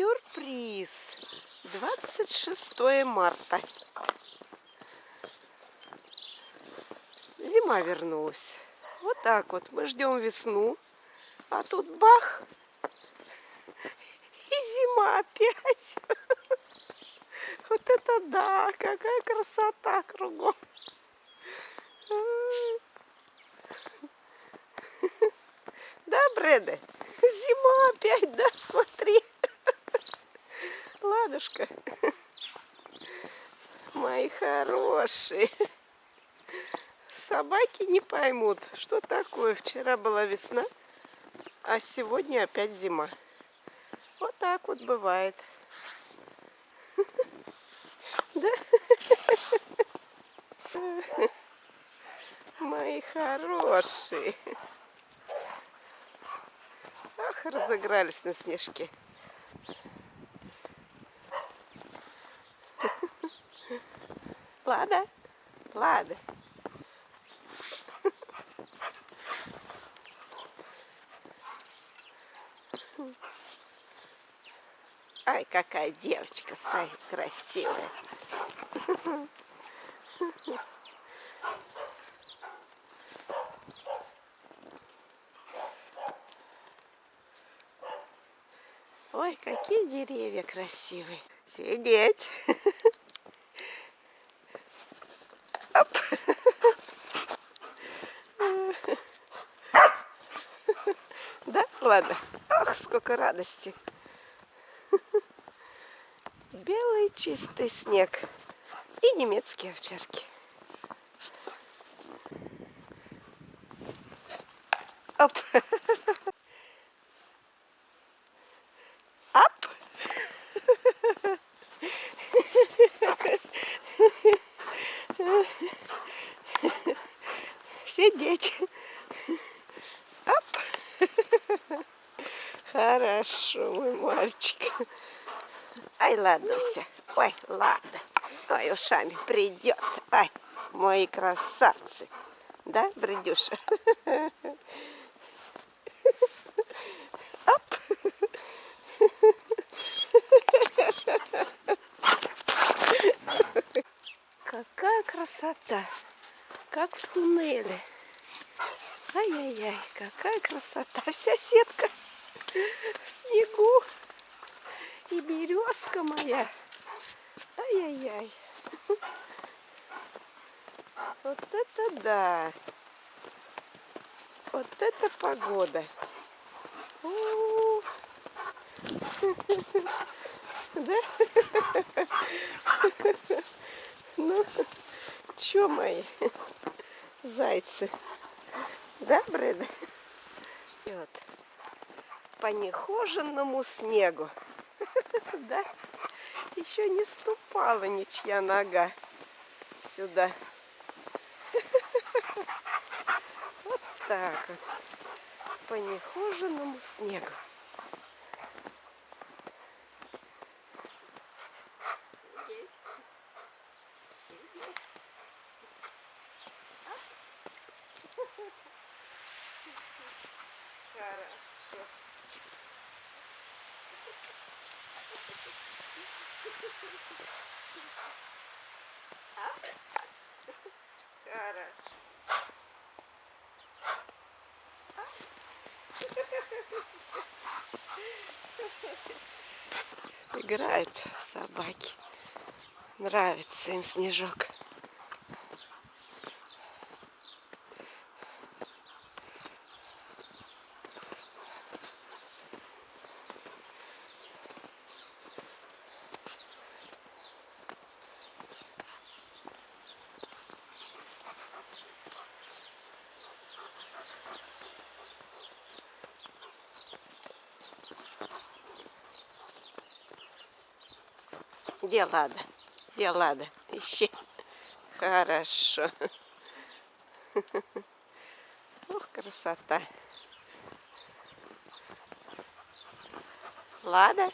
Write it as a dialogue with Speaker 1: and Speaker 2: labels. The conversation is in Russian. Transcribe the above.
Speaker 1: Сюрприз! 26 марта. Зима вернулась. Вот так вот. Мы ждем весну. А тут бах! И зима опять. Вот это да! Какая красота кругом. Да, Брэда? Зима опять, да? Смотри. Ладушка. Мои хорошие. Собаки не поймут, что такое. Вчера была весна, а сегодня опять зима. Вот так вот бывает. Да? Мои хорошие. Ах, разыгрались на снежке. Лада, Лада. Ай, какая девочка стоит красивая. Ой, какие деревья красивые. Сидеть. Оп. Да, ладно. Ах, сколько радости. Белый чистый снег и немецкие овчарки. Оп. Ап. Сидеть. Ап. Хорошо, мой мальчик. Ай, Ладуся. Ой, ладно. Ой, ушами придет. Ай, мои красавцы. Да, Бредюша? Оп. Какая красота. Как в туннеле. Ай-яй-яй, какая красота. Вся сетка в снегу. И березка моя. Ай-яй-яй. Вот это да. Вот это погода. Да? Ну, чё мои зайцы? Да, Брэда? Вот. По нехоженному снегу. Да? Еще не ступала ничья нога сюда. Вот так вот. По нехоженному снегу. Хорошо. Хорошо. Играют собаки. Нравится им снежок. Где Лада? Где Лада? Ищи. Хорошо. Ох, красота. Лада?